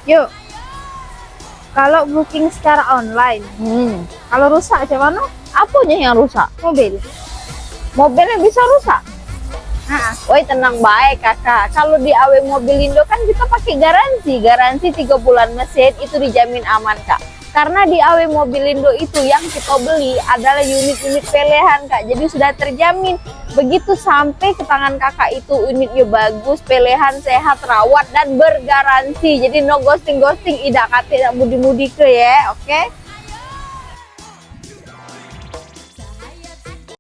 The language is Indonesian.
Yuk, kalau booking secara online, kalau rusak macam mana? Apanya yang rusak? Mobil. Mobilnya bisa rusak? Nah, Woi tenang baik kakak. Kalau di AW Mobilindo kan kita pakai garansi 3 bulan mesin itu dijamin aman kak. Karena di AW Mobilindo itu yang kita beli adalah unit-unit pilihan kak. Jadi sudah terjamin. Begitu sampai ke tangan kakak itu unitnya bagus, pilihan sehat, rawat dan bergaransi. Jadi no ghosting, tidak kata tidak mudi-mudi ke ya, oke?